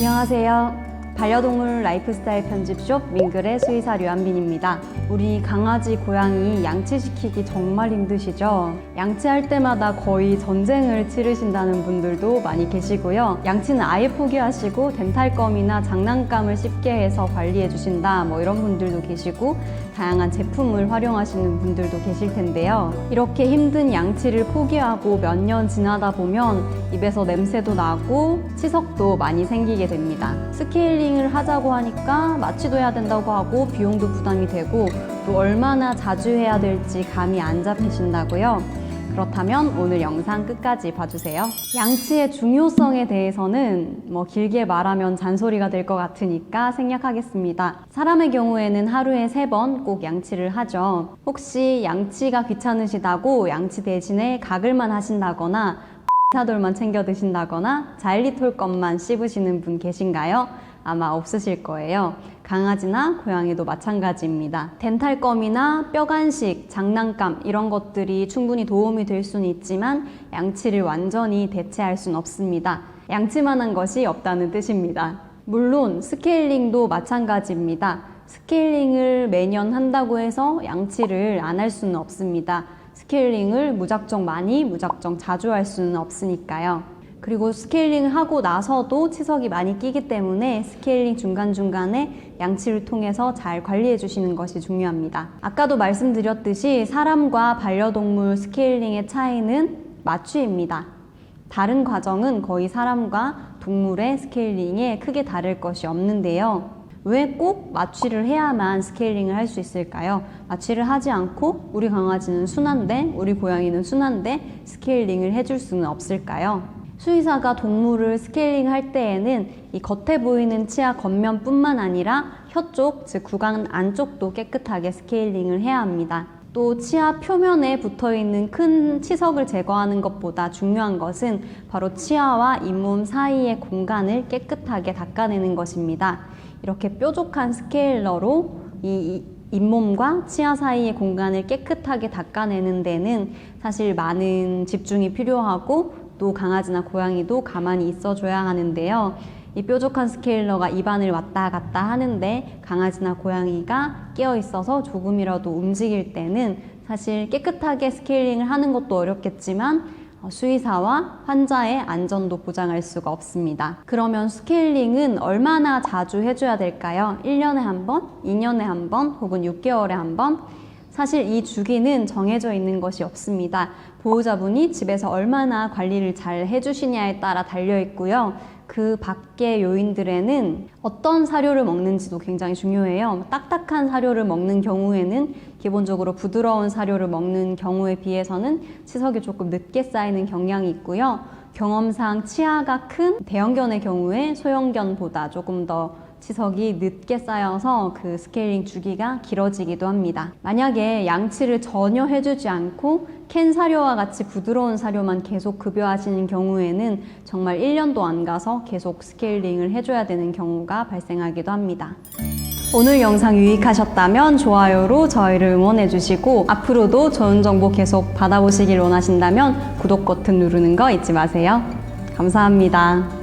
안녕하세요. 반려동물 라이프스타일 편집숍 민글의 수의사 류한빈입니다. 우리 강아지, 고양이 양치시키기 정말 힘드시죠? 양치할 때마다 거의 전쟁을 치르신다는 분들도 많이 계시고요. 양치는 아예 포기하시고 덴탈검이나 장난감을 씹게 해서 관리해 주신다 이런 분들도 계시고 다양한 제품을 활용하시는 분들도 계실 텐데요. 이렇게 힘든 양치를 포기하고 몇 년 지나다 보면 입에서 냄새도 나고 치석도 많이 생기게 됩니다. 스케일링을 하자고 하니까 마취도 해야 된다고 하고 비용도 부담이 되고 또 얼마나 자주 해야 될지 감이 안 잡히신다고요? 그렇다면 오늘 영상 끝까지 봐주세요. 양치의 중요성에 대해서는 길게 말하면 잔소리가 될 것 같으니까 생략하겠습니다. 사람의 경우에는 하루에 3번 꼭 양치를 하죠. 혹시 양치가 귀찮으시다고 양치 대신에 가글만 하신다거나 사돌만 챙겨 드신다거나 자일리톨 것만 씹으시는 분 계신가요? 아마 없으실 거예요. 강아지나 고양이도 마찬가지입니다. 덴탈검이나 뼈간식, 장난감 이런 것들이 충분히 도움이 될 수는 있지만 양치를 완전히 대체할 수는 없습니다. 양치만한 것이 없다는 뜻입니다. 물론 스케일링도 마찬가지입니다. 스케일링을 매년 한다고 해서 양치를 안 할 수는 없습니다. 스케일링을 무작정 많이, 무작정 자주 할 수는 없으니까요. 그리고 스케일링을 하고 나서도 치석이 많이 끼기 때문에 스케일링 중간중간에 양치를 통해서 잘 관리해 주시는 것이 중요합니다. 아까도 말씀드렸듯이 사람과 반려동물 스케일링의 차이는 마취입니다. 다른 과정은 거의 사람과 동물의 스케일링에 크게 다를 것이 없는데요. 왜 꼭 마취를 해야만 스케일링을 할 수 있을까요? 마취를 하지 않고 우리 강아지는 순한데 우리 고양이는 순한데 스케일링을 해줄 수는 없을까요? 수의사가 동물을 스케일링 할 때에는 이 겉에 보이는 치아 겉면뿐만 아니라 혀 쪽, 즉 구강 안쪽도 깨끗하게 스케일링을 해야 합니다. 또 치아 표면에 붙어있는 큰 치석을 제거하는 것보다 중요한 것은 바로 치아와 잇몸 사이의 공간을 깨끗하게 닦아내는 것입니다. 이렇게 뾰족한 스케일러로 이 잇몸과 치아 사이의 공간을 깨끗하게 닦아내는 데는 사실 많은 집중이 필요하고 또 강아지나 고양이도 가만히 있어줘야 하는데요. 이 뾰족한 스케일러가 입안을 왔다 갔다 하는데 강아지나 고양이가 깨어 있어서 조금이라도 움직일 때는 사실 깨끗하게 스케일링을 하는 것도 어렵겠지만 수의사와 환자의 안전도 보장할 수가 없습니다. 그러면 스케일링은 얼마나 자주 해줘야 될까요? 1년에 한 번, 2년에 한 번, 혹은 6개월에 한 번? 사실 이 주기는 정해져 있는 것이 없습니다. 보호자분이 집에서 얼마나 관리를 잘 해주시냐에 따라 달려 있고요. 그 밖의 요인들에는 어떤 사료를 먹는지도 굉장히 중요해요. 딱딱한 사료를 먹는 경우에는 기본적으로 부드러운 사료를 먹는 경우에 비해서는 치석이 조금 늦게 쌓이는 경향이 있고요. 경험상 치아가 큰 대형견의 경우에 소형견보다 조금 더 치석이 늦게 쌓여서 그 스케일링 주기가 길어지기도 합니다. 만약에 양치를 전혀 해주지 않고 캔 사료와 같이 부드러운 사료만 계속 급여하시는 경우에는 정말 1년도 안 가서 계속 스케일링을 해줘야 되는 경우가 발생하기도 합니다. 오늘 영상 유익하셨다면 좋아요로 저희를 응원해주시고 앞으로도 좋은 정보 계속 받아보시길 원하신다면 구독 버튼 누르는 거 잊지 마세요. 감사합니다.